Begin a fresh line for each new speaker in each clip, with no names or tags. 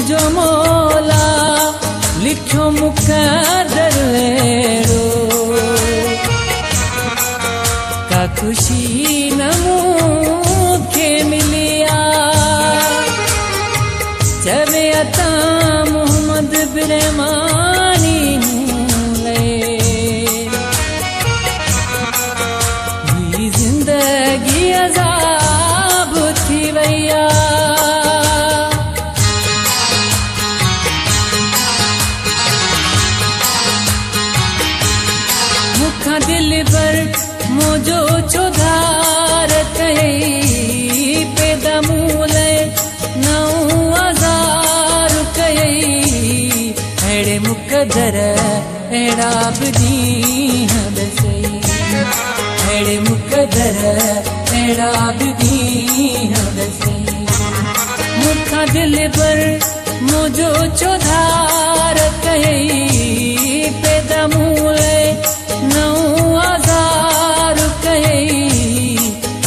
तुझो मौला लिखो मुक़द्दर अहिड़ो का खुशी न मूंखे मिली आहे चवे अता मोहम्मद बिरहमानी ही ज़िंदगी अज़ाब थी वई मुखां दिल पर मुझो चौधार कई पैदा मूले नौ आज़ार कई अहिड़े मुक़द्दर अहिड़ा बि ॾींहं ॾसई अहिड़े मुक़द्दर अहिड़ा बि ॾींहं ॾसई मुखां दिल पर मुझो चौधार कई पैदा मूले नौ आज़ार कई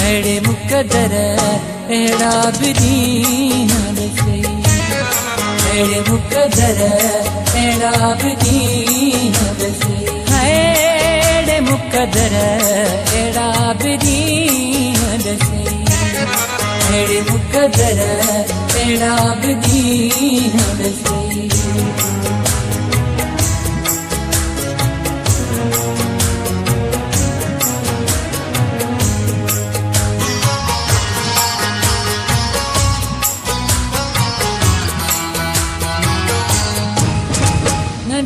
अहिड़े मुक़द्दर अहिड़ा बि ॾींहं ॾसई अहिड़े मुक़द्दर अहिड़ा बि ॾींहं ॾसई अहिड़े मुक़द्दर अहिड़ा बि ॾींहं ॾसई अहिड़े मुक़द्दर अहिड़ा बि ॾींहं ॾसई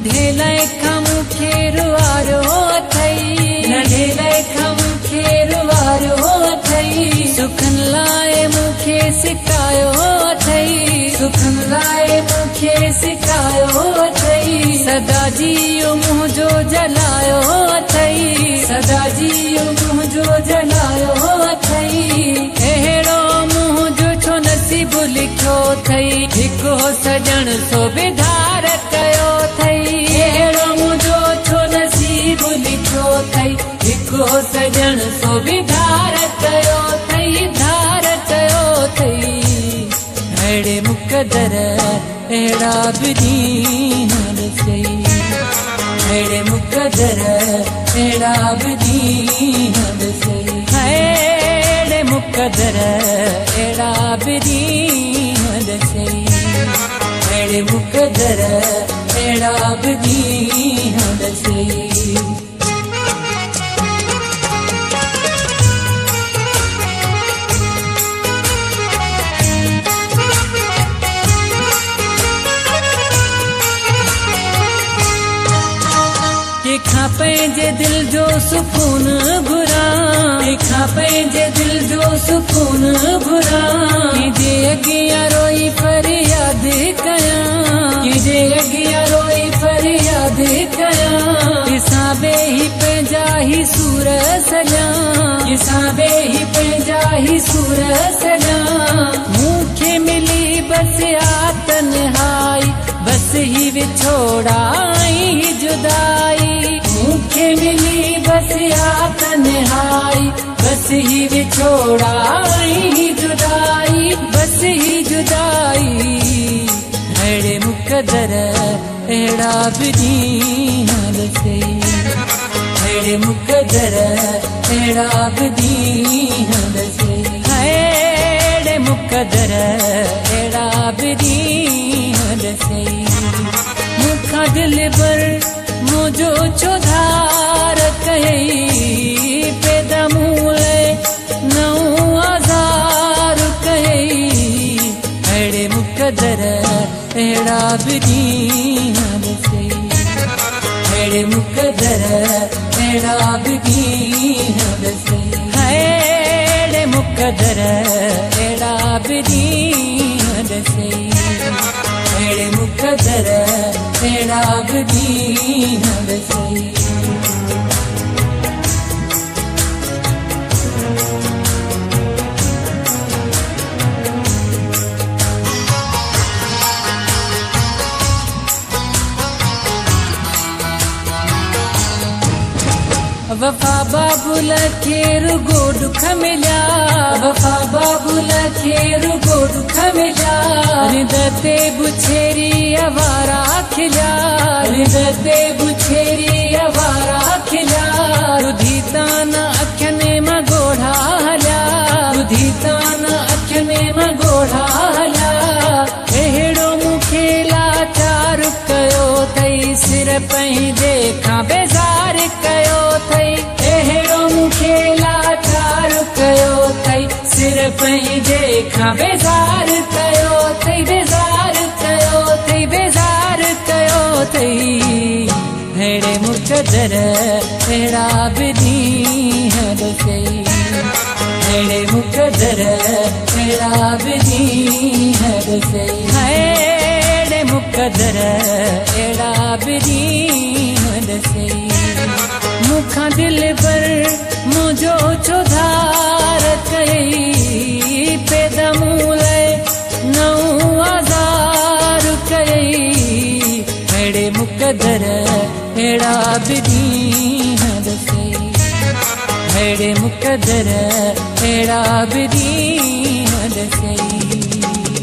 ढेलाई खम खेर वारो अथई न ढेलाई खम खेर वारो अथई सुखन लाइ मूंखे सिकायो अथई सुखन लाइ मूंखे सिकायो अथई सदा जियो मुंहिंजो जलायो अथई सदा जियो मुंहिंजो जलायो अथई अहिड़ो मुंहिंजो छो नसीब लिखियो अथई हिकु सजण सो बिधार कयो अथई अहिड़ो मुंहिंजो छो नसीब लिखियो अथई हिकु सजण सो बिधार कयो अथई धार कयो अथई अहिड़े मुक़द्दर अहिड़ा बि ॾींहं ॾसई अहिड़े मुक़द्दर अहिड़ा बि ॾींहं ॾसई अहिड़े मुक़द्दर अहिड़ा बि ॾींहं ॾसई अहिड़े मुक़द्दर अहिड़ा बि ॾींहं ॾसई कंहिंखां पंहिंजे दिल जो सुकून घुरां कंहिंखां पंहिंजे दिल जो सुकून घुरां कंहिंजे अॻियां रोई फरियाद कयां कंहिंजे अॻियां रोई फरियाद कयां किसां वेही पंहिंजा ई सूर सॼां किसां वेही पंहिंजा ई सूर सॼां मूंखे मिली बस आ तन्हाई बस ही विछोड़ाई जुदाई मूंखे मिली बस आ तन्हाई बस ही विछोड़ाई जुदाई बस ही जुदाई अहिड़े मुक़द्दर अहिड़ा बि ॾींहं ॾसई अहिड़े मुक़द्दर अहिड़ा बि ॾींहं ॾसई अहिड़े मुक़द्दर अहिड़ा बि ॾींहं ॾसई मुखां दिल पर मुंहिंजो चौधार कई पैदा मूले नौ आज़ार कई अहिड़े मुक़द्दर अहिड़ा बि ॾींहं ॾसई अहिड़े मुक़द्दर अहिड़ा बि ॾींहं ॾसई अहिड़े मुक़द्दर अहिड़ा बि ॾींहं ॾसई अहिड़े मुक़द्दर अहिड़ा बि ॾींहं ॾसई वफ़ा बाबुल खे रुगो दुख मिलिया वफा बाबुल खे रुगो दुख मिलिया रिद ते बुछेरी अवारा खिलिया रिद ते बुछेरी अवारा खिलिया रुधी तान अखियुनि मां ॻोढ़ा हलिया रुधी तान अखियुनि मां ॻोढ़ा हलिया अहिड़ो मूंखे लाचार कयो अथई सिर पंहिंजे खां बेज़ार कयो अथई अहिड़ो मूंखे लाचार कयो अथई सिर पंहिंजे खां बेज़ार कयो अथई बेज़ार कयो अथई बेज़ार कयो अथई अहिड़े मुक़दर अहिड़ा बि ॾींहं ॾसई अहिड़े मुक़दर अहिड़ा बि ॾींहं ॾसई अहिड़े मुक़दर अहिड़ा बि ॾींहं ॾसई मूंखां दिलि पर मुंहिंजो चौधार कयई पैदा मूं लाइ नओं आज़ार कयई अहिड़े मुक़दर अहिड़ा बि ॾींहं ॾसई अहिड़े मुक़दर अहिड़ा बि ॾींहं ॾसई